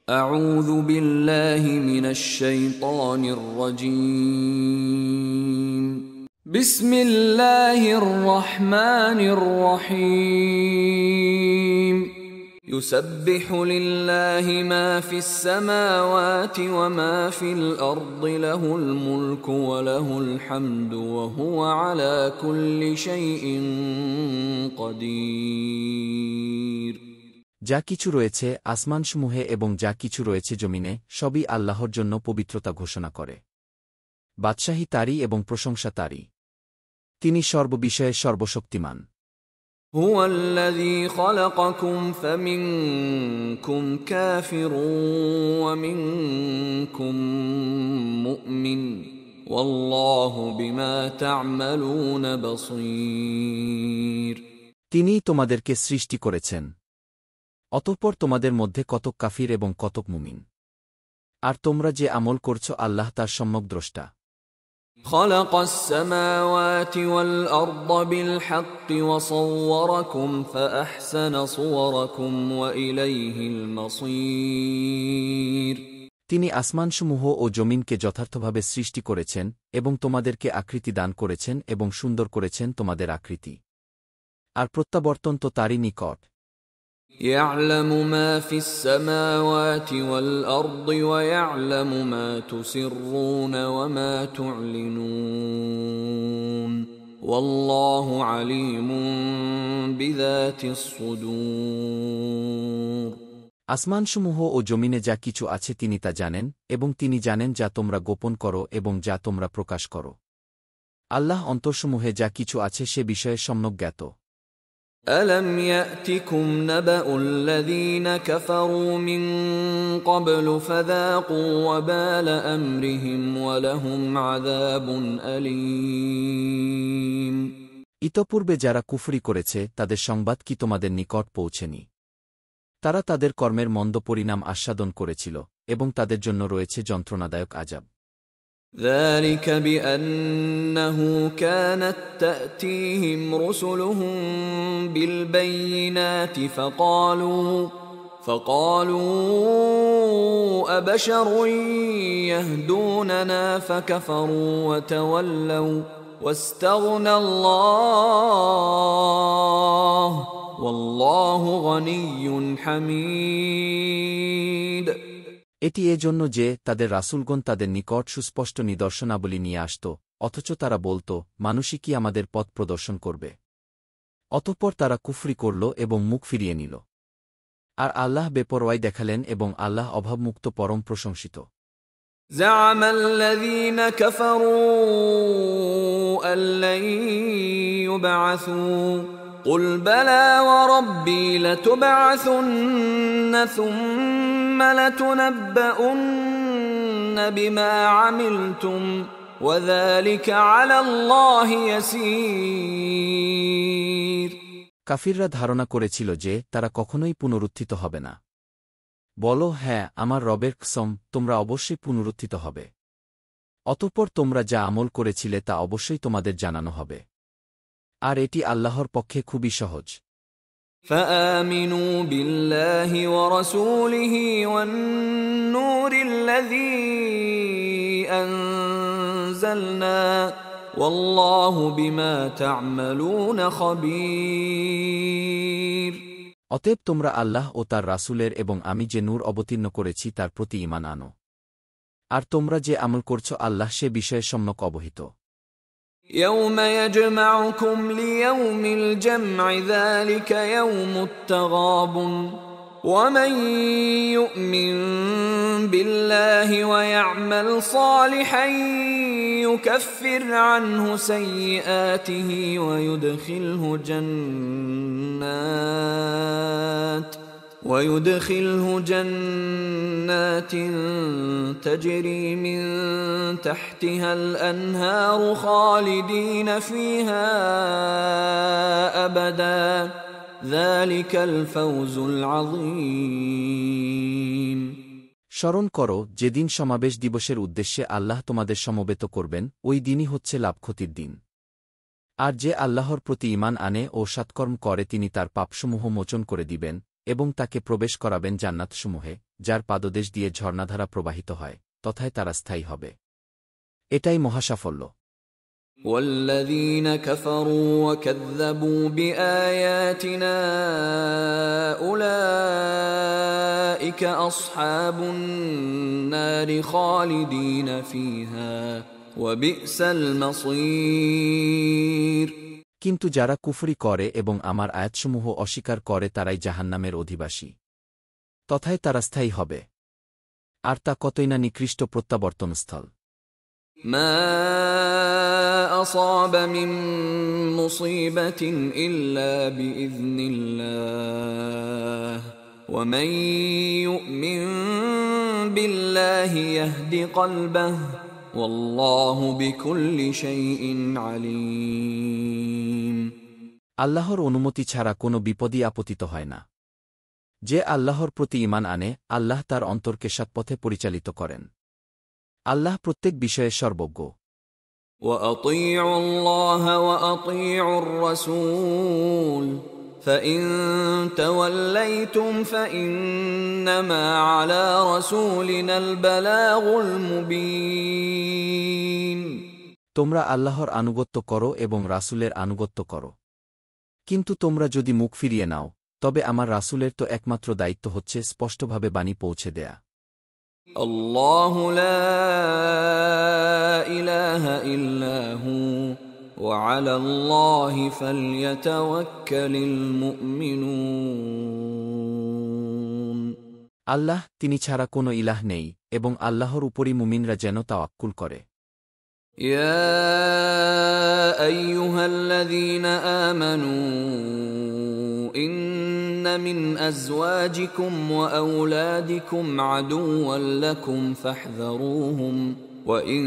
أعوذ بالله من الشيطان الرجيم. بسم الله الرحمن الرحيم. يسبح لله ما في السماوات وما في الأرض له الملك وله الحمد وهو على كل شيء قدير. যা কিছু রয়েছে আসমানসমূহে এবং যা কিছু রয়েছে জমিনে সবই আল্লাহর জন্য পবিত্রতা ঘোষণা করে। বাদশাহী তারই এবং প্রশংসা তারই। তিনি সর্ববিষয়ে সর্বশক্তিমান। هو الذي خلقكم فمنكم كافر ومنكم مؤمن والله بما تعملون بصير. তিনিই তোমাদেরকে সৃষ্টি করেছেন। অতঃপর তোমাদের মধ্যে কতক কাফির এবং কতক মুমিন। আর তোমরা যে আমল করছ আল্লাহ তার সম্যক দ্রষ্টা। خلق السماوات والأرض بالحق وصوركم فأحسن صوركم وإليه المصير. তিনি আসমানসমূহ ও জমিনকে যথার্থভাবে সৃষ্টি করেছেন এবং তোমাদেরকে আকৃতি দান করেছেন এবং সুন্দর করেছেন তোমাদের আকৃতি। আর প্রত্যাবর্তন তো তারই নিকট। يعلم ما في السماوات والأرض ويعلم ما تسرون وما تعلنون والله عليم بذات الصدور. আসমানসমূহ ও জমিনে যা কিছু আছে তিনি তা জানেন এবং তিনি জানেন যা তোমরা গোপন করো এবং যা তোমরা প্রকাশ করো। আল্লাহ অন্তরসমূহে যা কিছু আছে সে বিষয়ে সম্যক জ্ঞাত। ألم يأتكم نبأ الذين كفروا من قبل فذاقوا وبال أمرهم ولهم عذاب أليم. ইতপূর্বে যারা কুফরি করেছে তাদের সংবাদ কি তোমাদের নিকট পৌঁছেনি? তারা তাদের কর্মের মন্দ পরিণাম আস্বাদন করেছিল এবং তাদের জন্য রয়েছে যন্ত্রণাদায়ক আযাব। ذلك بأنه كانت تأتيهم رسلهم بالبينات فقالوا أبشر يهدوننا فكفروا وتولوا واستغنى الله والله غني حميد. এটি এজন্য যে তাদের রাসূলগণ তাদের নিকট সুস্পষ্ট নিদর্শনাবলী নিয়ে আসত, অথচ তারা বলত, মানুষই কি আমাদের পথ প্রদর্শন করবে? অতঃপর তারা কুফরি করল এবং মুখ ফিরিয়ে নিল। আর আল্লাহ বেপরোয়াই দেখালেন এবং আল্লাহ অভাবমুক্ত পরম প্রশংসিত। زعم الذين كفروا أن لن يبعثوا قل بلى وربي لتبعثن ثم لتنبؤن بما عملتم وذلك على الله يسير. কাফিররা ধারণা করেছিল যে তারা কখনোই পুনরুত্থিত হবে না। বলো, হ্যাঁ, আমার রবের কসম, তোমরা অবশ্যই পুনরুত্থিত হবে। অতঃপর তোমরা যা আমল করেছিলে তা অবশ্যই তোমাদের জানানো হবে। আর এটি আল্লাহর পক্ষে খুবই সহজ। فآمنوا بالله ورسوله والنور الذي أنزلنا والله بما تعملون خبير. অতএব তোমরা আল্লাহ ও তার রাসূলের এবং আমি যে নূর অবতীর্ণ করেছি তার প্রতি ঈমান আনো। আর তোমরা যে আমল করছ আল্লাহ সে বিষয়ে সম্যক অবহিত। يوم يجمعكم ليوم الجمع ذلك يوم التغابن ومن يؤمن بالله ويعمل صالحا يكفر عنه سيئاته ويدخله جنات تجري من تحتها الأنهار خالدين فيها أبدا ذلك الفوز العظيم. স্মরণ করো যেদিন সমাবেশ দিবসের উদ্দেশ্যে আল্লাহ তোমাদের সমবেত করবেন, ওই দিনই হচ্ছে লাভক্ষতির দিন। আর যে আল্লাহর প্রতি ঈমান আনে ও সৎকর্ম করে তিনি তার পাপসমূহ মোচন করে দিবেন এবং তাকে প্রবেশ করাবেন জান্নাতসমূহে, যার পাদদেশ দিয়ে ঝর্ণাধারা প্রবাহিত হয়, তথায় তারা স্থায়ী হবে। এটাই মহাসাফল্য। والذين كفروا وكذبوا بآياتنا أولئك أصحاب النار خالدين فيها وبئس المصير। কিন্তু যারা কুফরি করে এবং আমার আয়াতসমূহ অস্বীকার করে তারাই জাহান্নামের অধিবাসী, তথায় তারা স্থায়ী হবে, আর তা কতই না নিকৃষ্ট প্রত্যাবর্তনস্থল। ما أصاب من مصيبة إلا بإذن الله ومن يؤمن بالله يهد قلبه والله بكل شيء عليم। আল্লাহর অনুমতি ছাড়া কোনো বিপদই আপতিত হয় না। যে আল্লাহর প্রতি ঈমান আনে, আল্লাহ তার অন্তরকে সৎপথে পরিচালিত করেন। আল্লাহ প্রত্যেক বিষয়ে সর্বজ্ঞ। وأطيعوا الله وأطيعوا الرسول فإن توليتم فإنما على رسولنا البلاغ المبين। তোমরা আল্লাহর আনুগত্য করো এবং রাসূলের আনুগত্য করো, কিন্তু তোমরা যদি মুখ ফিরিয়ে নাও, তবে আমার রাসূলের তো একমাত্র দায়িত্ব হচ্ছে স্পষ্টভাবে বাণী পৌঁছে দেয়া। الله لا إله إلا هو وعلى الله فليتوكل المؤمنون। আল্লাহ, তিনি ছাড়া কোনো ইলাহ নেই, এবং আল্লাহর উপরই মুমিনরা যেন তাওয়াক্কুল করে। يا أيها الذين آمنوا إن من أزواجكم وأولادكم عدوا لكم فاحذروهم وإن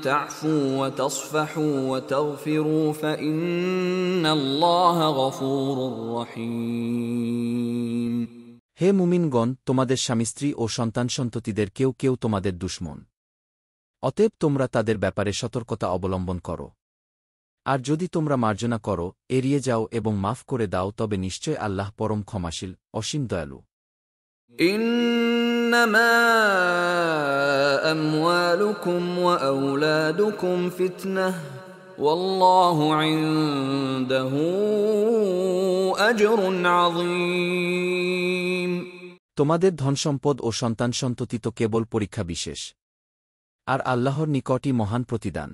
تعفوا وتصفحوا وتغفروا فإن الله غفور رحيم। হে মুমিনগণ, তোমাদের স্বামী স্ত্রী ও সন্তান সন্ততিদের কেউ কেউ তোমাদের দুশমন, অতএব তোমরা তাদের ব্যাপারে সতর্কতা অবলম্বন করো। আর যদি তোমরা মার্জনা করো, এড়িয়ে যাও এবং মাফ করে দাও, তবে নিশ্চয় আল্লাহ পরম ক্ষমাশীল, অসীম দয়ালু। ইন্নামা আমওয়ালুকুম ওয়া আওলাদুকুম ফিতনাহ ওয়াল্লাহু ইনদাহু আজরুন আযীম। তোমাদের ধনসম্পদ ও সন্তান সন্ততি তো কেবল পরীক্ষা বিশেষ, আর আল্লাহর নিকটই মহান প্রতিদান।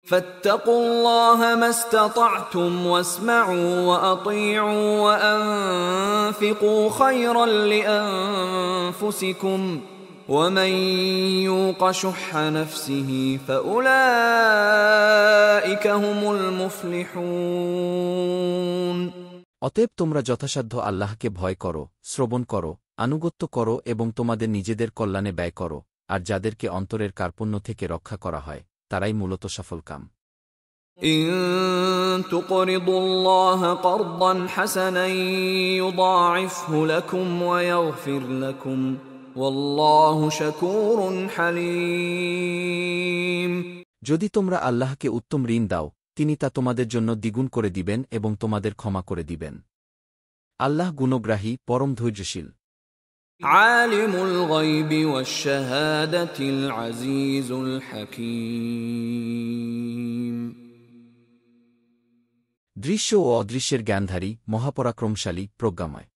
فاتقوا الله ما استطعتم واسمعوا وأطيعوا وأنفقوا خيرا لأنفسكم ومن يوق شح نفسه فأولئك هم المفلحون। অতএব তোমরা যথাসাধ্য আল্লাহকে ভয় করো, শ্রবণ করো, আনুগত্য করো এবং তোমাদের নিজেদের কল্যাণে ব্যয় করো, আর যাদেরকে অন্তরের কার্পণ্য থেকে রক্ষা করা হয় তারাই মূলত সফলকাম। ইন তুকরিদুল্লাহ করদান হাসানান ইউদাইফহু লাকুম ওয়া ইয়াগফির লাকুম ওয়াল্লাহু শাকুরুন হালিম। যদি তোমরা আল্লাহকে উত্তম ঋণ দাও, তিনি তা তোমাদের জন্য দ্বিগুণ করে দিবেন এবং তোমাদের ক্ষমা করে দিবেন। আল্লাহ গুণগ্রাহী, পরম ধৈর্যশীল। আলিমুল গায়বি ওয়াশ শাহাদাতিল আজিজুল হাকীম। দৃশ্য ও অদৃশ্যের জ্ঞানধারী, মহাপরাক্রমশালী, প্রজ্ঞাময়।